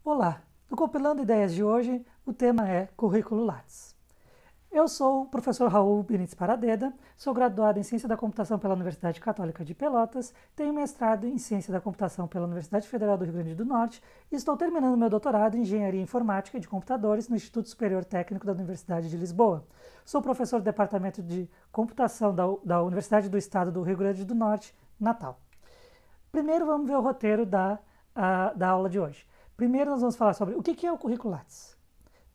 Olá, no Compilando Ideias de hoje, o tema é Currículo Lattes. Eu sou o professor Raul Benítez Paradeda, sou graduado em Ciência da Computação pela Universidade Católica de Pelotas, tenho mestrado em Ciência da Computação pela Universidade Federal do Rio Grande do Norte e estou terminando meu doutorado em Engenharia Informática e de Computadores no Instituto Superior Técnico da Universidade de Lisboa. Sou professor do Departamento de Computação da Universidade do Estado do Rio Grande do Norte, Natal. Primeiro vamos ver o roteiro da aula de hoje. Primeiro nós vamos falar sobre o que é o currículo Lattes,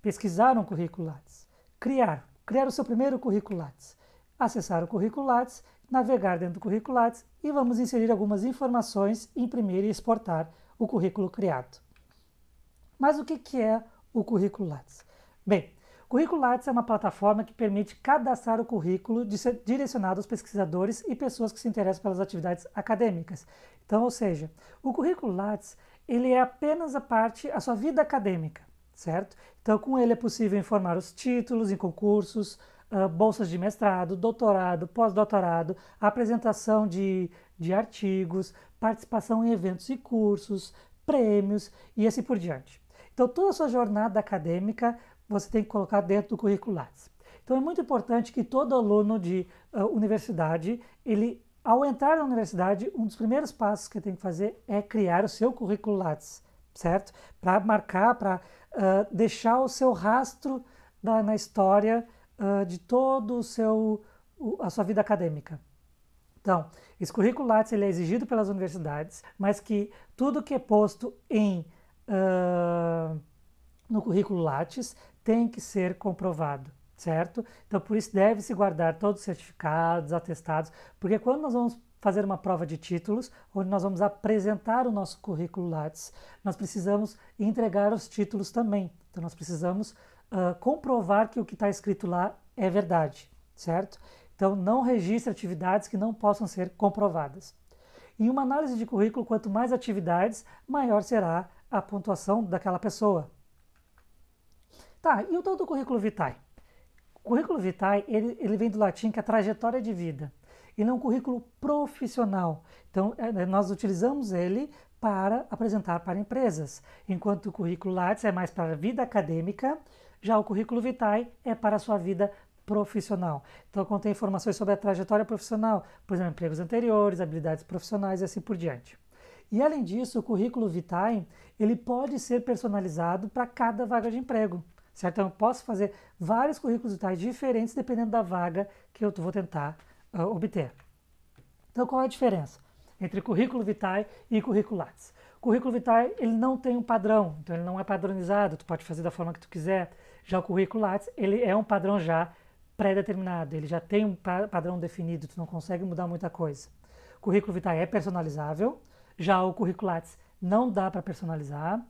pesquisar um currículo Lattes, criar o seu primeiro currículo Lattes, acessar o currículo Lattes, navegar dentro do currículo Lattes e vamos inserir algumas informações, imprimir e exportar o currículo criado. Mas o que é o currículo Lattes? Bem, o currículo Lattes é uma plataforma que permite cadastrar o currículo direcionado aos pesquisadores e pessoas que se interessam pelas atividades acadêmicas. Então, ou seja, o currículo Lattes ele é apenas a sua vida acadêmica, certo? Então, com ele é possível informar os títulos em concursos, bolsas de mestrado, doutorado, pós-doutorado, apresentação de artigos, participação em eventos e cursos, prêmios e assim por diante. Então, toda a sua jornada acadêmica você tem que colocar dentro do currículo Lattes. Então, é muito importante que todo aluno de universidade, ao entrar na universidade, um dos primeiros passos que tem que fazer é criar o seu currículo Lattes, certo? Para marcar, para deixar o seu rastro na história de todo a sua vida acadêmica. Então, esse currículo Lattes ele é exigido pelas universidades, mas que tudo que é posto no currículo Lattes tem que ser comprovado, certo? Então, por isso deve-se guardar todos os certificados, atestados, porque quando nós vamos fazer uma prova de títulos, onde nós vamos apresentar o nosso currículo Lattes, nós precisamos entregar os títulos também. Então, nós precisamos comprovar que o que está escrito lá é verdade, certo? Então, não registre atividades que não possam ser comprovadas. Em uma análise de currículo, quanto mais atividades, maior será a pontuação daquela pessoa. Tá, e o tal do currículo vitae? O currículo vitae, ele vem do latim que é trajetória de vida. Ele é um currículo profissional. Então, nós utilizamos ele para apresentar para empresas, enquanto o currículo Lattes é mais para a vida acadêmica, já o currículo vitae é para a sua vida profissional. Então, contém informações sobre a trajetória profissional, por exemplo, empregos anteriores, habilidades profissionais e assim por diante. E, além disso, o currículo vitae, ele pode ser personalizado para cada vaga de emprego. Certo? Então, eu posso fazer vários currículos vitae diferentes dependendo da vaga que eu vou tentar obter. Então, qual é a diferença entre currículo vitae e currículo Lattes? O currículo vitae ele não tem um padrão, então ele não é padronizado, tu pode fazer da forma que tu quiser. Já o currículo Lattes, ele é um padrão já pré-determinado, ele já tem um padrão definido, tu não consegue mudar muita coisa. O currículo vitae é personalizável, já o currículo Lattes não dá para personalizar.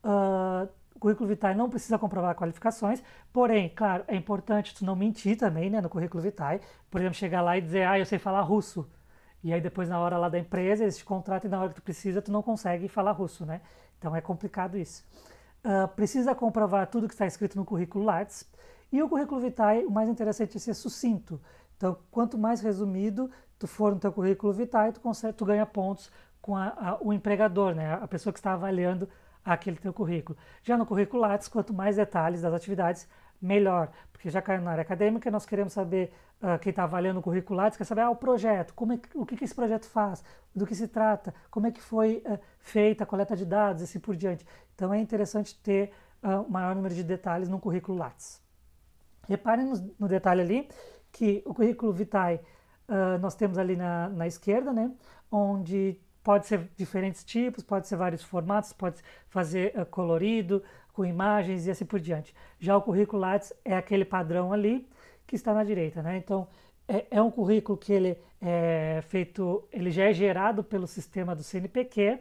O currículo vitae não precisa comprovar qualificações, porém, claro, é importante tu não mentir também, né, no currículo vitae. Por exemplo, chegar lá e dizer, eu sei falar russo. E aí depois na hora lá da empresa, eles te contratam e na hora que tu precisa, tu não consegue falar russo, né? Então é complicado isso. Precisa comprovar tudo que está escrito no currículo Lattes. E o currículo vitae, o mais interessante é ser sucinto. Então, quanto mais resumido tu for no teu currículo vitae, tu ganha pontos com o empregador, né? A pessoa que está avaliando aquele teu currículo. Já no currículo Lattes, quanto mais detalhes das atividades, melhor. Porque já caiu na área acadêmica, nós queremos saber, quem está avaliando o currículo Lattes, quer saber o projeto, o que esse projeto faz, do que se trata, como é que foi feita a coleta de dados e assim por diante. Então é interessante ter o maior número de detalhes no currículo Lattes. Reparem no detalhe ali, que o currículo vitae nós temos ali na esquerda, né, onde pode ser diferentes tipos, pode ser vários formatos, pode fazer colorido, com imagens e assim por diante. Já o currículo Lattes é aquele padrão ali que está na direita, né? Então, é um currículo que ele é feito, ele já é gerado pelo sistema do CNPq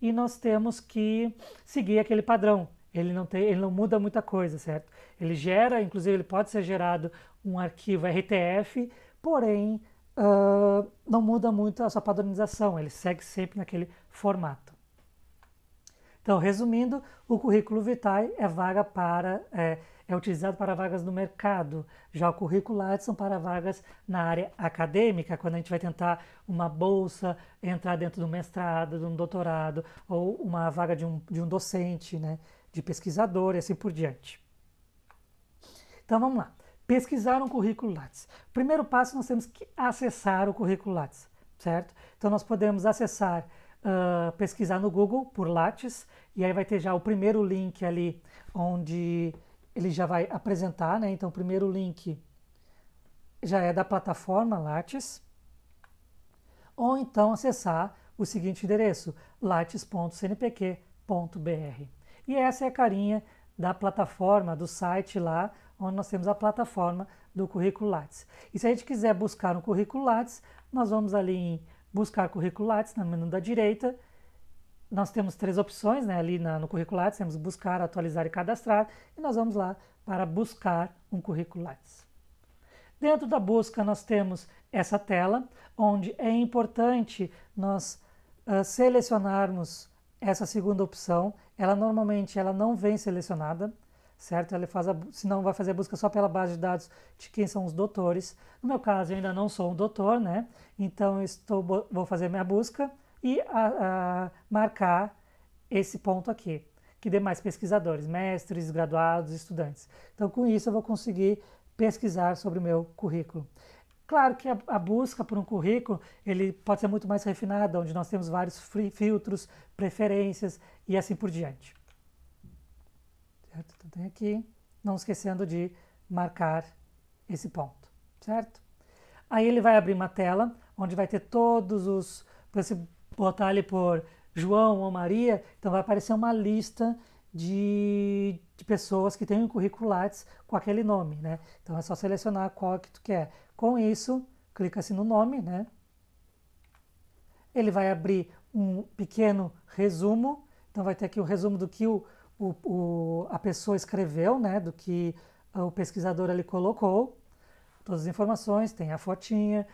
e nós temos que seguir aquele padrão. Ele não muda muita coisa, certo? Ele gera, inclusive ele pode ser gerado um arquivo RTF, porém não muda muito a sua padronização, ele segue sempre naquele formato. Então, resumindo, o currículo vitae é utilizado para vagas no mercado. Já o currículo Lattes são para vagas na área acadêmica, quando a gente vai tentar uma bolsa, entrar dentro do mestrado, de um doutorado, ou uma vaga de um docente, né, de pesquisador e assim por diante. Então vamos lá. Pesquisar um currículo Lattes. Primeiro passo, nós temos que acessar o currículo Lattes, certo? Então nós podemos acessar, pesquisar no Google por Lattes, e aí vai ter já o primeiro link ali, onde ele já vai apresentar, né? Então o primeiro link já é da plataforma Lattes, ou então acessar o seguinte endereço, lattes.cnpq.br. E essa é a carinha da plataforma, do site lá, onde nós temos a plataforma do currículo Lattes. E se a gente quiser buscar um currículo Lattes, nós vamos ali em buscar currículo Lattes, no menu da direita. Nós temos três opções, né? Ali no currículo Lattes, temos buscar, atualizar e cadastrar, e nós vamos lá para buscar um currículo Lattes. Dentro da busca nós temos essa tela, onde é importante nós selecionarmos essa segunda opção. Ela normalmente não vem selecionada, certo? Senão vai fazer a busca só pela base de dados de quem são os doutores. No meu caso, eu ainda não sou um doutor, né? Então vou fazer minha busca e marcar esse ponto aqui, que demais pesquisadores, mestres, graduados, estudantes. Então, com isso, eu vou conseguir pesquisar sobre o meu currículo. Claro que a busca por um currículo ele pode ser muito mais refinada, onde nós temos vários filtros, preferências e assim por diante. Certo? Então tem aqui, não esquecendo de marcar esse ponto, certo? Aí ele vai abrir uma tela, onde vai ter todos os... Você botar ali por João ou Maria, então vai aparecer uma lista de pessoas que têm um currículo Lattes com aquele nome, né? Então é só selecionar qual que tu quer. Com isso, clica-se no nome, né? Ele vai abrir um pequeno resumo, então vai ter aqui o resumo do que a pessoa escreveu, né? Do que o pesquisador ali colocou, todas as informações, tem a fotinha,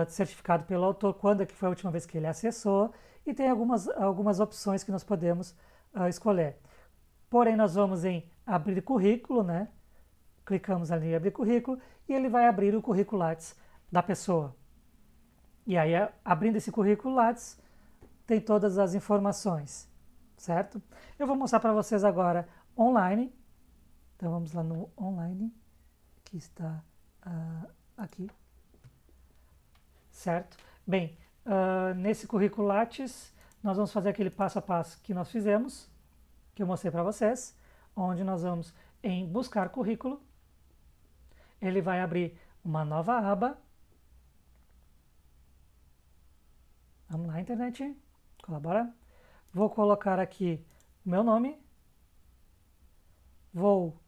certificado pelo autor, quando é que foi a última vez que ele acessou, e tem algumas opções que nós podemos escolher. Porém, nós vamos em abrir currículo, né? Clicamos ali em abrir currículo e ele vai abrir o currículo Lattes da pessoa. E aí, abrindo esse currículo Lattes, tem todas as informações, certo? Eu vou mostrar para vocês agora online. Então, vamos lá no online, que está aqui, certo? Bem, nesse currículo Lattes, nós vamos fazer aquele passo a passo que nós fizemos, que eu mostrei para vocês, onde nós vamos em buscar currículo. Ele vai abrir uma nova aba. Vamos lá, internet, colabora. Vou colocar aqui o meu nome. Vou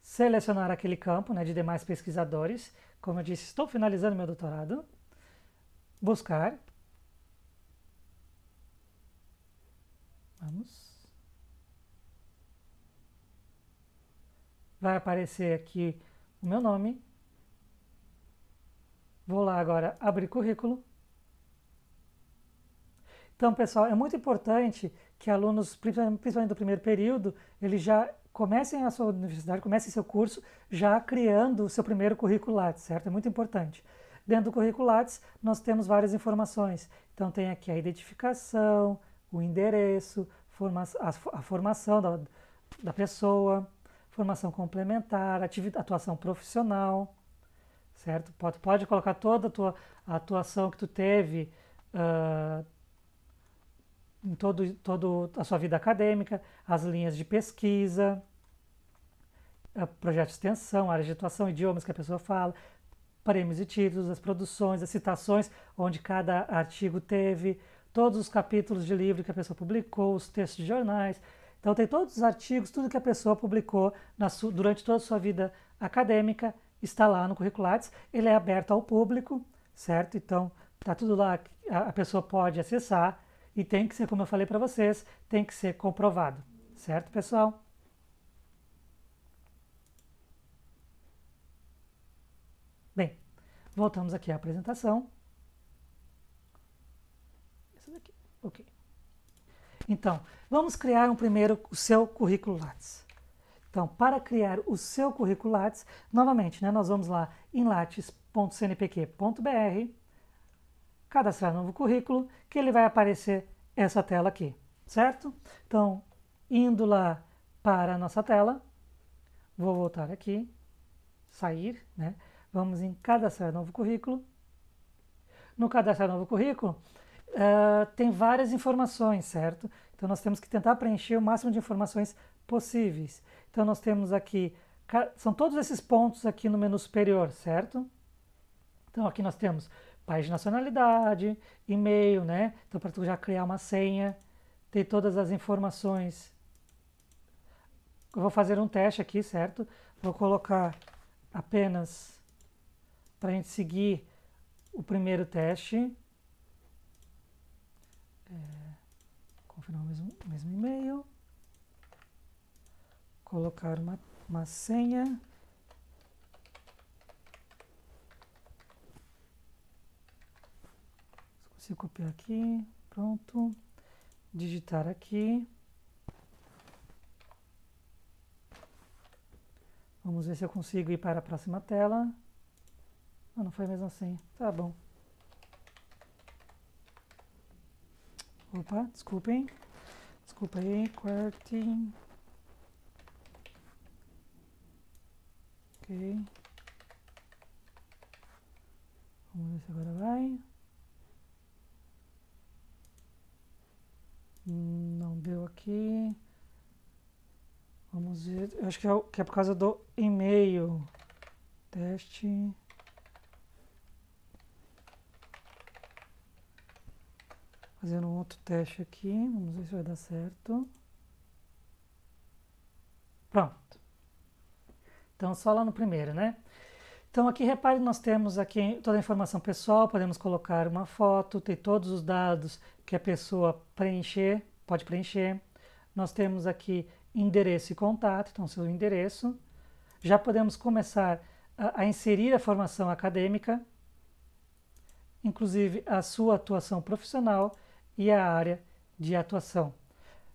selecionar aquele campo, né, de demais pesquisadores. Como eu disse, estou finalizando meu doutorado. Buscar. Vamos. Vai aparecer aqui o meu nome. Vou lá agora abrir currículo. Então, pessoal, é muito importante que alunos, principalmente do primeiro período, eles já comecem a sua universidade, comecem seu curso já criando o seu primeiro currículo Lattes, certo? É muito importante. Dentro do currículo Lattes, nós temos várias informações. Então, tem aqui a identificação, o endereço, a formação da pessoa, formação complementar, atuação profissional, certo? Pode colocar toda a atuação que tu teve em toda a sua vida acadêmica, as linhas de pesquisa, projeto de extensão, área de atuação, idiomas que a pessoa fala, prêmios e títulos, as produções, as citações, onde cada artigo teve, todos os capítulos de livro que a pessoa publicou, os textos de jornais. Então tem todos os artigos, tudo que a pessoa publicou durante toda a sua vida acadêmica, está lá no currículo Lattes. Ele é aberto ao público, certo? Então está tudo lá, a pessoa pode acessar. E tem que ser, como eu falei para vocês, tem que ser comprovado. Certo, pessoal? Bem, voltamos aqui à apresentação. Essa daqui, ok. Então, vamos criar primeiro o seu currículo Lattes. Então, para criar o seu currículo Lattes, novamente, né, nós vamos lá em lattes.cnpq.br, cadastrar novo currículo, que ele vai aparecer essa tela aqui, certo? Então, indo lá para a nossa tela, vou voltar aqui, sair, né? Vamos em cadastrar novo currículo. No cadastrar novo currículo, tem várias informações, certo? Então nós temos que tentar preencher o máximo de informações possíveis. Então nós temos aqui, são todos esses pontos aqui no menu superior, certo? Então aqui nós temos país de nacionalidade, e-mail, né? Então para tu já criar uma senha, tem todas as informações. Eu vou fazer um teste aqui, certo? Vou colocar apenas para a gente seguir o primeiro teste. Confirmar o mesmo e-mail. Colocar uma senha. Consigo copiar aqui. Pronto. Digitar aqui. Vamos ver se eu consigo ir para a próxima tela. Ah, não foi a mesma senha. Tá bom. Opa, desculpem. Desculpa aí, QWERTY. Ok. Vamos ver se agora vai. Não deu aqui. Vamos ver. Eu acho que é por causa do e-mail. Teste. Fazendo um outro teste aqui. Vamos ver se vai dar certo. Pronto. Então, só lá no primeiro, né? Então, aqui, repare, nós temos aqui toda a informação pessoal. Podemos colocar uma foto, tem todos os dados que a pessoa pode preencher. Nós temos aqui endereço e contato, então, seu endereço. Já podemos começar a inserir a formação acadêmica, inclusive a sua atuação profissional e a área de atuação,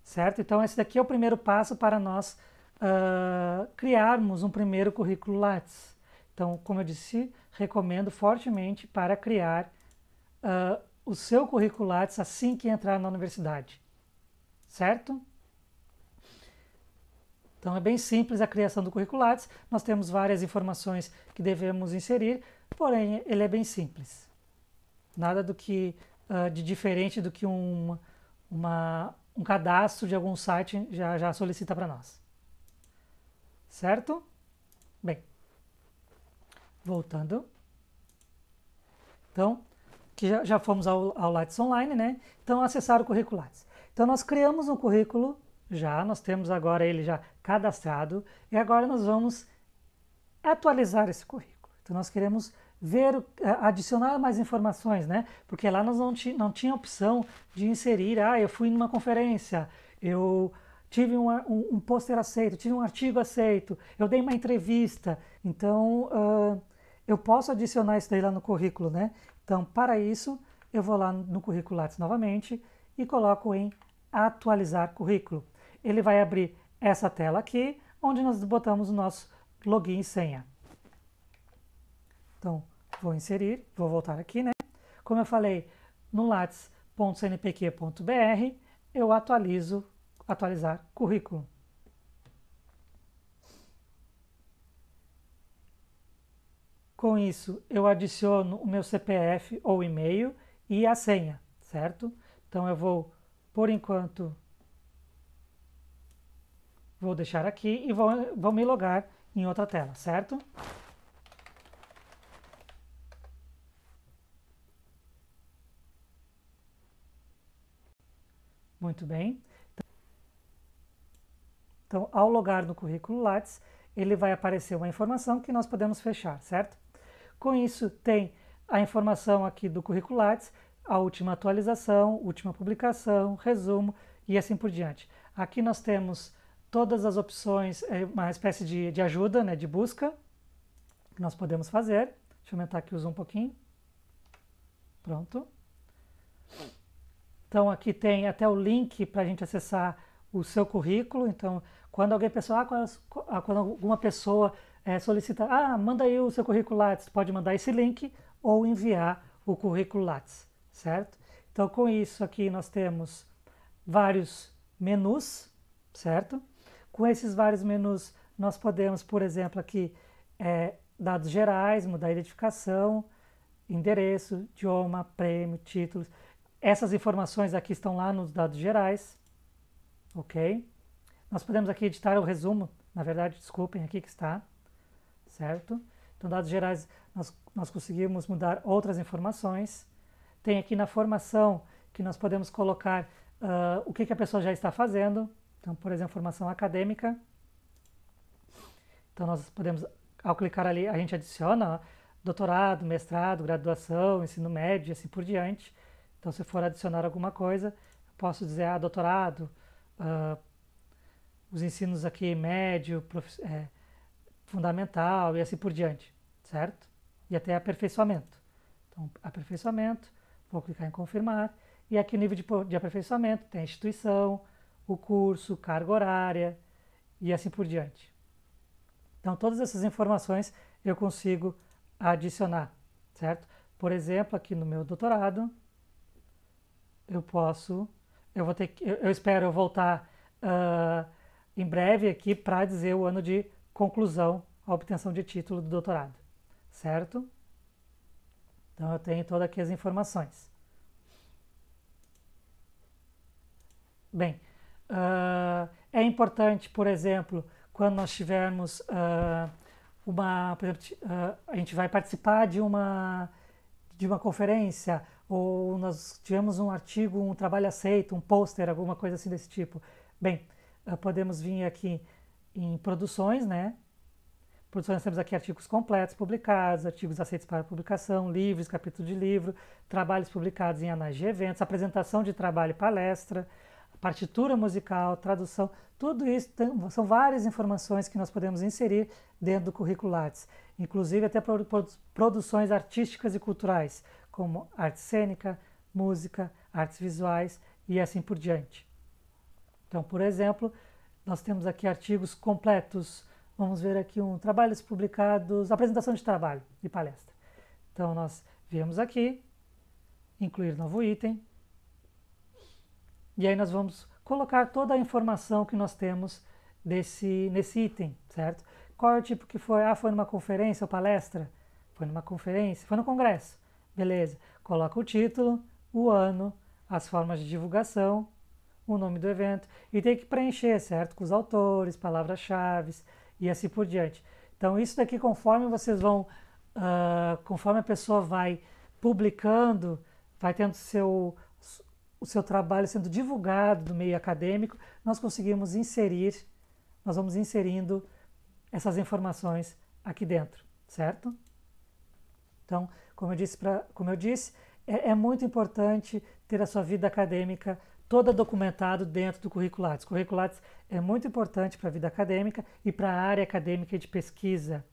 certo? Então, esse daqui é o primeiro passo para nós criarmos um primeiro currículo Lattes. Então, como eu disse, recomendo fortemente para criar o seu currículo Lattes assim que entrar na universidade, certo? Então, é bem simples a criação do currículo Lattes. Nós temos várias informações que devemos inserir, porém, ele é bem simples. Nada do que de diferente do que um cadastro de algum site já solicita para nós. Certo? Bem, voltando. Então, que já fomos ao Lattes Online, né? Então, acessar o currículo Lattes. Então, nós criamos um currículo, nós temos agora ele já cadastrado, e agora nós vamos atualizar esse currículo. Então, nós queremos adicionar mais informações, né? Porque lá nós não tinha opção de inserir, eu fui numa conferência, eu tive um pôster aceito, tive um artigo aceito, eu dei uma entrevista, então eu posso adicionar isso daí lá no currículo, né? Então, para isso, eu vou lá no currículo Lattes novamente e coloco em atualizar currículo. Ele vai abrir essa tela aqui, onde nós botamos o nosso login e senha. Então, vou voltar aqui, né? Como eu falei, no lattes.cnpq.br, eu atualizar currículo. Com isso, eu adiciono o meu CPF ou e-mail e a senha, certo? Então, eu vou, por enquanto, vou deixar aqui e vou me logar em outra tela, certo? Muito bem. Então, ao logar no currículo Lattes, ele vai aparecer uma informação que nós podemos fechar, certo? Com isso, tem a informação aqui do currículo Lattes, a última atualização, última publicação, resumo e assim por diante. Aqui nós temos todas as opções, uma espécie de ajuda, né, de busca, que nós podemos fazer. Deixa eu aumentar aqui o zoom um pouquinho. Pronto. Então aqui tem até o link para a gente acessar o seu currículo. Então, quando alguém quando alguma pessoa solicita, manda aí o seu currículo Lattes, pode mandar esse link ou enviar o currículo Lattes, certo? Então, com isso aqui nós temos vários menus, certo? Com esses vários menus nós podemos, por exemplo, aqui dados gerais, mudar a identificação, endereço, idioma, prêmio, títulos. Essas informações aqui estão lá nos dados gerais, ok? Nós podemos aqui editar o resumo, na verdade, desculpem, aqui que está, certo? Então, dados gerais, nós conseguimos mudar outras informações. Tem aqui na formação que nós podemos colocar o que a pessoa já está fazendo. Então, por exemplo, formação acadêmica. Então, nós podemos, ao clicar ali, a gente adiciona doutorado, mestrado, graduação, ensino médio e assim por diante. Então, se for adicionar alguma coisa, eu posso dizer, doutorado, os ensinos aqui médio, fundamental e assim por diante, certo? E até aperfeiçoamento. Então, aperfeiçoamento, vou clicar em confirmar. E aqui o nível de aperfeiçoamento tem a instituição, o curso, carga horária e assim por diante. Então, todas essas informações eu consigo adicionar, certo? Por exemplo, aqui no meu doutorado, eu espero voltar em breve aqui para dizer o ano de conclusão, a obtenção de título do doutorado, certo? Então eu tenho todas aqui as informações. Bem, é importante, por exemplo, quando nós tivermos por exemplo, a gente vai participar de uma conferência, ou nós tivemos um artigo, um trabalho aceito, um pôster, alguma coisa assim desse tipo. Bem, podemos vir aqui em produções, né? Produções, temos aqui artigos completos publicados, artigos aceitos para publicação, livros, capítulo de livro, trabalhos publicados em anais de eventos, apresentação de trabalho e palestra, partitura musical, tradução, tudo isso são várias informações que nós podemos inserir dentro do currículo Lattes, inclusive até produções artísticas e culturais, como arte cênica, música, artes visuais e assim por diante. Então, por exemplo, nós temos aqui artigos completos, vamos ver aqui trabalhos publicados, apresentação de trabalho e palestra. Então, nós viemos aqui, incluir novo item, e aí nós vamos colocar toda a informação que nós temos nesse item, certo? Qual é o tipo que foi? Foi numa conferência ou palestra? Foi numa conferência? Foi no congresso? Beleza. Coloca o título, o ano, as formas de divulgação, o nome do evento e tem que preencher, certo? Com os autores, palavras-chave e assim por diante. Então isso daqui conforme vocês vão, conforme a pessoa vai publicando, vai tendo o seu trabalho sendo divulgado no meio acadêmico, nós vamos inserindo essas informações aqui dentro, certo? Então, como eu disse, é muito importante ter a sua vida acadêmica toda documentada dentro do currículo Lattes. O currículo Lattes é muito importante para a vida acadêmica e para a área acadêmica de pesquisa.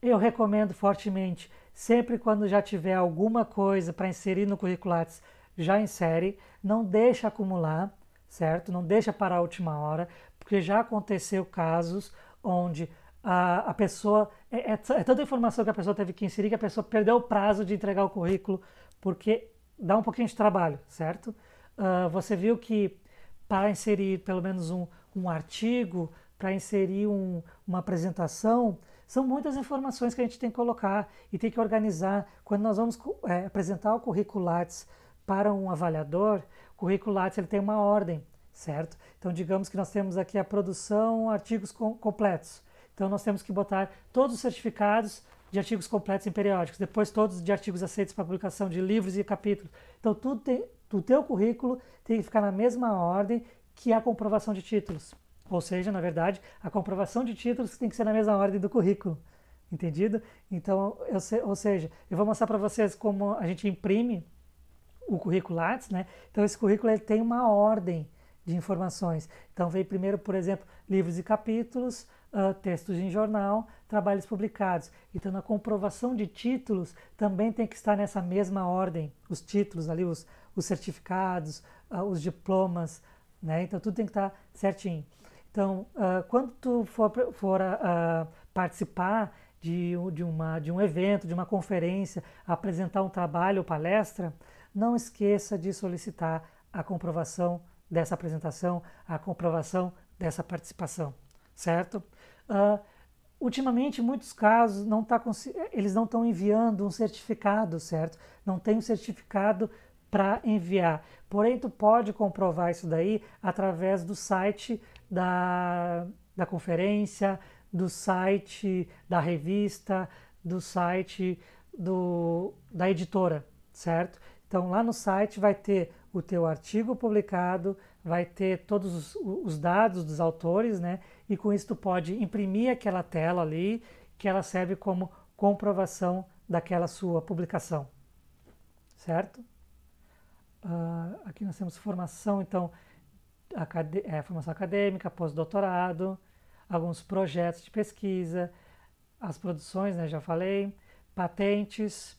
Eu recomendo fortemente, sempre quando já tiver alguma coisa para inserir no currículo Lattes, já insere, não deixa acumular, certo? Não deixa para a última hora, porque já aconteceu casos onde a pessoa, é tanta informação que a pessoa teve que inserir que a pessoa perdeu o prazo de entregar o currículo, porque dá um pouquinho de trabalho, certo? Você viu que para inserir pelo menos um artigo, para inserir uma apresentação, são muitas informações que a gente tem que colocar e tem que organizar. Quando nós vamos apresentar o currículo Lattes para um avaliador, o currículo Lattes ele tem uma ordem, certo? Então, digamos que nós temos aqui a produção, artigos completos. Então, nós temos que botar todos os certificados de artigos completos em periódicos, depois todos de artigos aceitos para publicação de livros e capítulos. Então, o teu currículo tem que ficar na mesma ordem que a comprovação de títulos. Ou seja, na verdade, a comprovação de títulos tem que ser na mesma ordem do currículo. Entendido? Então, ou seja, eu vou mostrar para vocês como a gente imprime o currículo Lattes, né? Então, esse currículo ele tem uma ordem de informações. Então, vem primeiro, por exemplo, livros e capítulos, textos em jornal, trabalhos publicados. Então, na comprovação de títulos, também tem que estar nessa mesma ordem, os títulos ali, os os certificados, os diplomas, né? Então tudo tem que estar certinho. Então, quando tu for participar de um evento, de uma conferência, apresentar um trabalho ou palestra, não esqueça de solicitar a comprovação dessa apresentação, a comprovação dessa participação, certo? Ultimamente, em muitos casos, eles não estão enviando um certificado, certo? Não tem um certificado para enviar. Porém, tu pode comprovar isso daí através do site da conferência, do site da revista, do site da editora, certo? Então, lá no site vai ter o teu artigo publicado, vai ter todos os dados dos autores, né? E com isso tu pode imprimir aquela tela ali, que ela serve como comprovação daquela sua publicação, certo? Aqui nós temos formação, então, formação acadêmica, pós-doutorado, alguns projetos de pesquisa, as produções, né, já falei, patentes,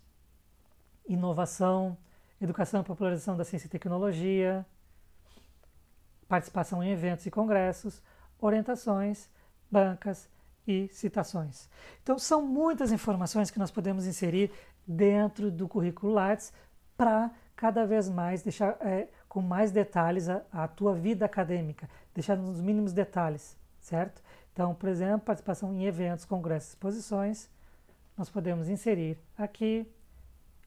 inovação, educação e popularização da ciência e tecnologia, participação em eventos e congressos, orientações, bancas e citações. Então, são muitas informações que nós podemos inserir dentro do currículo Lattes para cada vez mais deixar com mais detalhes a tua vida acadêmica, deixar nos mínimos detalhes, certo? Então, por exemplo, participação em eventos, congressos, exposições, nós podemos inserir aqui,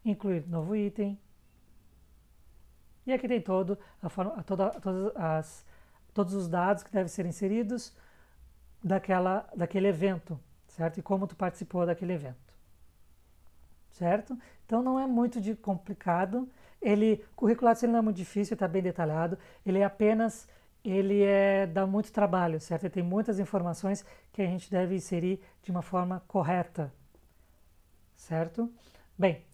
incluir novo item, e aqui tem todos os dados que devem ser inseridos daquele evento, certo? E como tu participou daquele evento, certo? Então não é muito complicado. O currículo Lattes não é muito difícil, está bem detalhado. Dá muito trabalho, certo? Ele tem muitas informações que a gente deve inserir de uma forma correta, certo? Bem,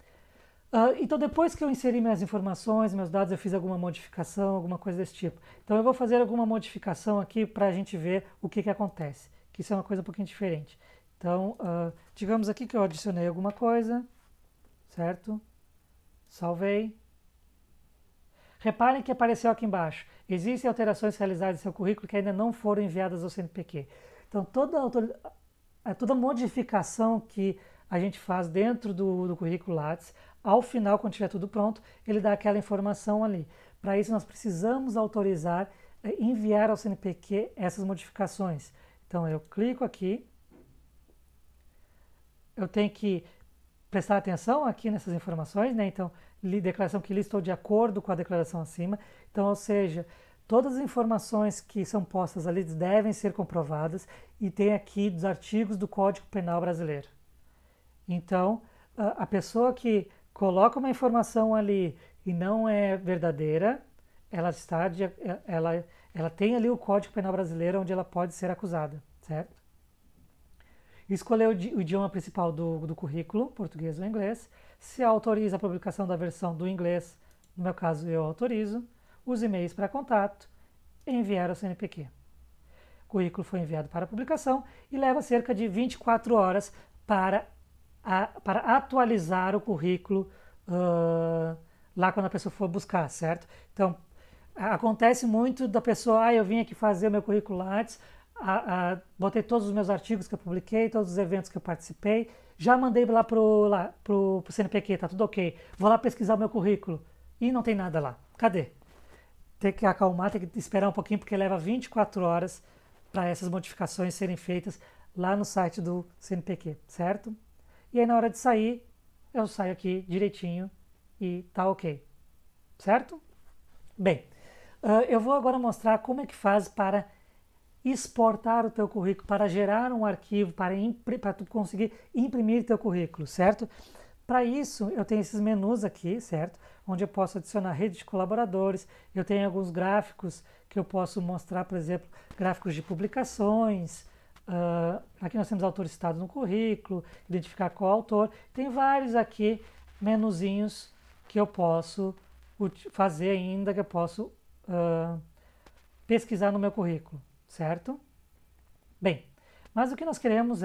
então depois que eu inseri minhas informações, meus dados, eu fiz alguma modificação, alguma coisa desse tipo. Então eu vou fazer alguma modificação aqui para a gente ver o que acontece, que isso é uma coisa um pouquinho diferente. Então, digamos aqui que eu adicionei alguma coisa, certo? Salvei. Reparem que apareceu aqui embaixo. Existem alterações realizadas em seu currículo que ainda não foram enviadas ao CNPq. Então, toda modificação que a gente faz dentro do currículo Lattes, ao final, quando tiver tudo pronto, ele dá aquela informação ali. Para isso, nós precisamos autorizar, enviar ao CNPq essas modificações. Então, eu clico aqui, eu tenho que prestar atenção aqui nessas informações, né? Então, declaração que listou de acordo com a declaração acima. Então, ou seja, todas as informações que são postas ali devem ser comprovadas e tem aqui dos artigos do Código Penal Brasileiro. Então, a pessoa que coloca uma informação ali e não é verdadeira, ela tem ali o Código Penal Brasileiro onde ela pode ser acusada, certo? Escolher o idioma principal do currículo, português ou inglês. Se autoriza a publicação da versão do inglês, no meu caso eu autorizo. Os e-mails para contato, enviar ao CNPq. O currículo foi enviado para publicação e leva cerca de 24 horas para atualizar o currículo lá quando a pessoa for buscar, certo? Então, acontece muito da pessoa, eu vim aqui fazer o meu currículo Lattes, botei todos os meus artigos que eu publiquei, todos os eventos que eu participei, já mandei lá pro CNPq, tá tudo ok. Vou lá pesquisar o meu currículo e não tem nada lá. Cadê? Tem que acalmar, tem que esperar um pouquinho, porque leva 24 horas para essas modificações serem feitas lá no site do CNPq, certo? E aí na hora de sair, eu saio aqui direitinho e tá ok, certo? Bem, eu vou agora mostrar como é que faz para exportar o teu currículo, para gerar um arquivo, para tu conseguir imprimir teu currículo, certo? Para isso, eu tenho esses menus aqui, certo? Onde eu posso adicionar rede de colaboradores, eu tenho alguns gráficos que eu posso mostrar, por exemplo, gráficos de publicações. Aqui nós temos autores citados no currículo, identificar qual autor. Tem vários aqui, menuzinhos, que eu posso fazer ainda, que eu posso pesquisar no meu currículo, certo? Bem, mas o que nós queremos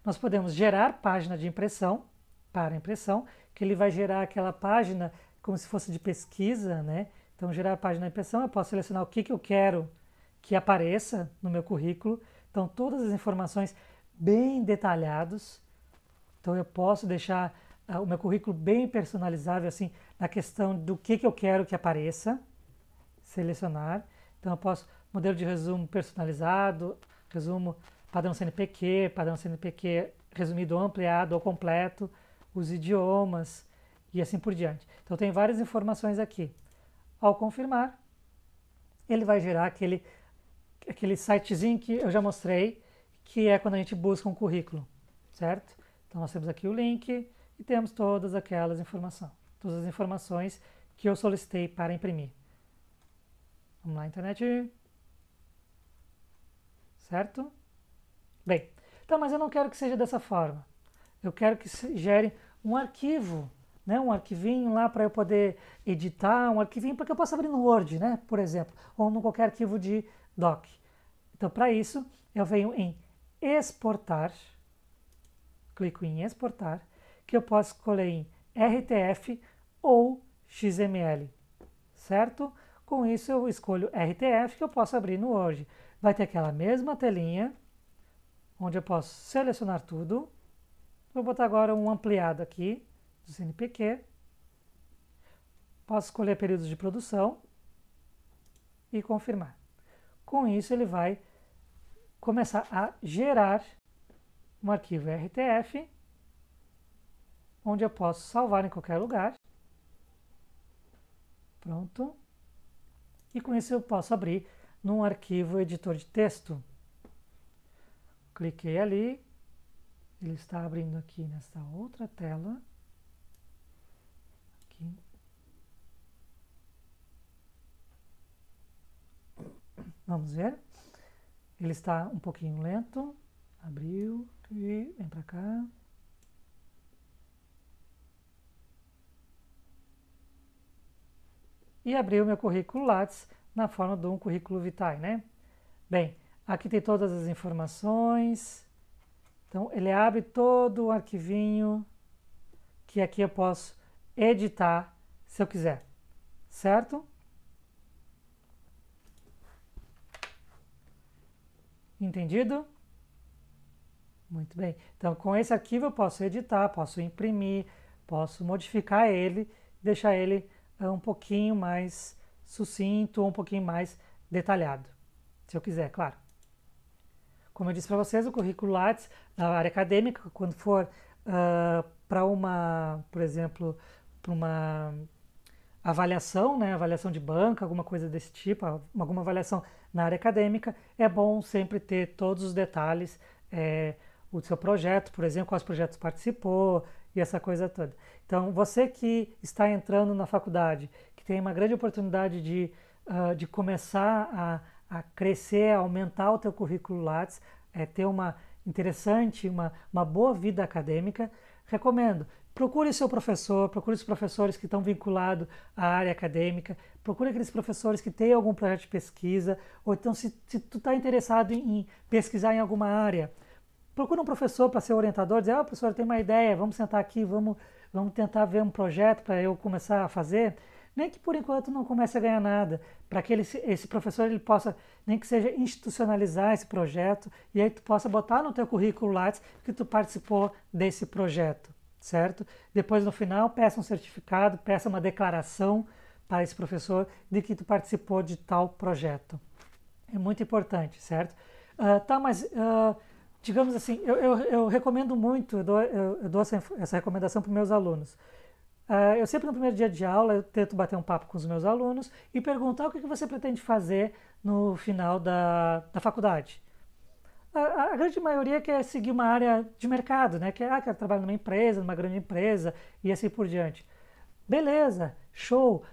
nós podemos gerar página de impressão, para impressão, que ele vai gerar aquela página como se fosse de pesquisa, né? Então, gerar a página de impressão, eu posso selecionar o que eu quero que apareça no meu currículo. Então, todas as informações bem detalhadas. Então, eu posso deixar o meu currículo bem personalizável, assim, na questão do que eu quero que apareça. Selecionar. Então, eu posso modelo de resumo personalizado, resumo padrão CNPq, resumido ou ampliado ou completo, os idiomas e assim por diante. Então, tem várias informações aqui. Ao confirmar, ele vai gerar aquele sitezinho que eu já mostrei, que é quando a gente busca um currículo, certo? Então, nós temos aqui o link e temos todas todas as informações que eu solicitei para imprimir. Vamos lá, internet. Certo? Bem, então, mas eu não quero que seja dessa forma. Eu quero que gere um arquivo, né? Um arquivinho lá para eu poder editar, um arquivinho para que eu possa abrir no Word, né? Por exemplo, ou em qualquer arquivo de doc. Então, para isso, eu venho em exportar, clico em exportar, que eu posso escolher em RTF ou XML, certo? Com isso, eu escolho RTF, que eu posso abrir no Word. Vai ter aquela mesma telinha, onde eu posso selecionar tudo. Vou botar agora um ampliado aqui, do CNPq. Posso escolher períodos de produção e confirmar. Com isso, ele vai começar a gerar um arquivo RTF, onde eu posso salvar em qualquer lugar. Pronto. E com isso eu posso abrir num arquivo editor de texto. Cliquei ali, ele está abrindo aqui nesta outra tela. Aqui. Vamos ver. Ele está um pouquinho lento. Abriu e vem para cá. E abriu meu currículo Lattes na forma de um currículo vitae, né? Bem, aqui tem todas as informações. Então, ele abre todo o arquivinho que aqui eu posso editar se eu quiser, certo? Entendido? Muito bem. Então, com esse arquivo eu posso editar, posso imprimir, posso modificar ele, deixar ele um pouquinho mais sucinto ou um pouquinho mais detalhado, se eu quiser, claro. Como eu disse para vocês, o currículo Lattes na área acadêmica, quando for para uma, por exemplo, para uma avaliação, né, avaliação de banca, alguma coisa desse tipo, alguma avaliação na área acadêmica, é bom sempre ter todos os detalhes, o seu projeto, por exemplo, quais projetos participou e essa coisa toda. Então, você que está entrando na faculdade, que tem uma grande oportunidade de começar a crescer, a aumentar o teu currículo Lattes, ter uma interessante, uma boa vida acadêmica, recomendo. Procure seu professor, procure os professores que estão vinculados à área acadêmica, procure aqueles professores que têm algum projeto de pesquisa, ou então se tu está interessado em pesquisar em alguma área, procure um professor para ser orientador, dizer, professor, eu tenho uma ideia, vamos sentar aqui, vamos tentar ver um projeto para eu começar a fazer, nem que por enquanto não comece a ganhar nada, para que esse professor ele possa, nem que seja institucionalizar esse projeto, e aí tu possa botar no teu currículo Lattes que tu participou desse projeto, certo? Depois no final peça um certificado, peça uma declaração para esse professor de que tu participou de tal projeto. É muito importante, certo? Mas digamos assim, eu recomendo muito, eu dou essa recomendação para os meus alunos. Eu sempre no primeiro dia de aula eu tento bater um papo com os meus alunos e perguntar o que você pretende fazer no final da faculdade. A grande maioria quer seguir uma área de mercado, né? Quer trabalhar numa empresa, numa grande empresa e assim por diante. Beleza, show.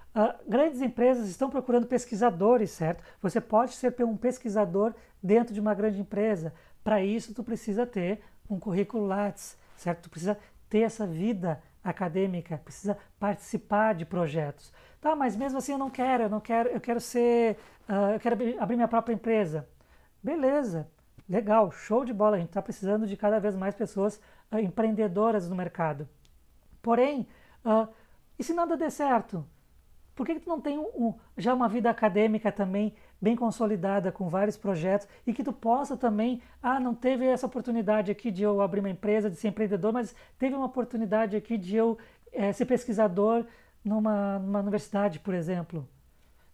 Grandes empresas estão procurando pesquisadores, certo? Você pode ser um pesquisador dentro de uma grande empresa. Para isso, tu precisa ter um currículo Lattes, certo? Tu precisa ter essa vida acadêmica, precisa participar de projetos. Tá, mas mesmo assim eu quero abrir minha própria empresa. Beleza, legal, show de bola. A gente está precisando de cada vez mais pessoas empreendedoras no mercado. Porém, E se nada der certo? Por que tu não tem já uma vida acadêmica também bem consolidada, com vários projetos, e que tu possa também, não teve essa oportunidade aqui de eu abrir uma empresa, de ser empreendedor, mas teve uma oportunidade aqui de eu ser pesquisador numa universidade, por exemplo.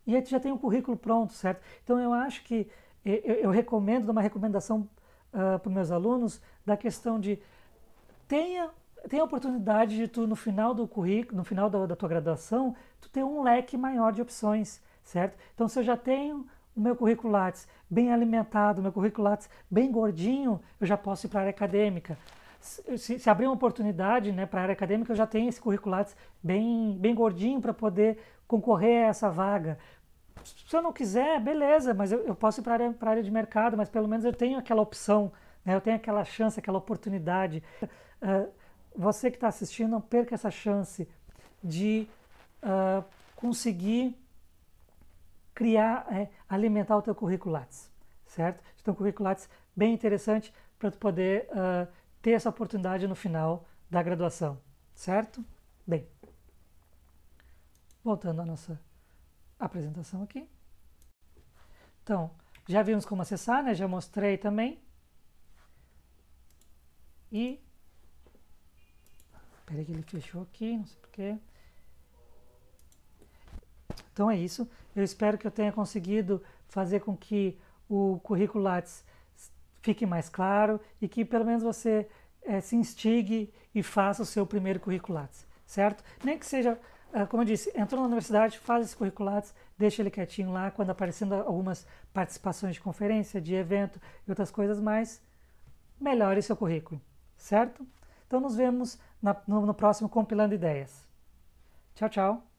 E aí tu já tem um currículo pronto, certo? Então eu acho que eu recomendo, uma recomendação para os meus alunos, da questão de tenha tem a oportunidade de tu, no final do currículo, no final da tua graduação, tu ter um leque maior de opções, certo? Então, se eu já tenho o meu currículo Lattes bem alimentado, o meu currículo Lattes bem gordinho, eu já posso ir para a área acadêmica. Se abrir uma oportunidade, né, para a área acadêmica, eu já tenho esse currículo Lattes bem gordinho para poder concorrer a essa vaga. Se eu não quiser, beleza, mas eu posso ir para a área de mercado, mas pelo menos eu tenho aquela opção, né, eu tenho aquela chance, aquela oportunidade. Você que está assistindo, não perca essa chance de conseguir criar, alimentar o teu currículo Lattes, certo? Então, um currículo Lattes bem interessante para tu poder ter essa oportunidade no final da graduação, certo? Bem, voltando à nossa apresentação aqui. Então, já vimos como acessar, né? Já mostrei também. E peraí que ele fechou aqui, não sei porquê. Então é isso. Eu espero que eu tenha conseguido fazer com que o currículo Lattes fique mais claro e que pelo menos você se instigue e faça o seu primeiro currículo Lattes, certo? Nem que seja, como eu disse, entrou na universidade, faz esse currículo Lattes, deixa ele quietinho lá, quando aparecendo algumas participações de conferência, de evento e outras coisas mais, melhore seu currículo, certo? Então nos vemos no próximo Compilando Ideias. Tchau, tchau!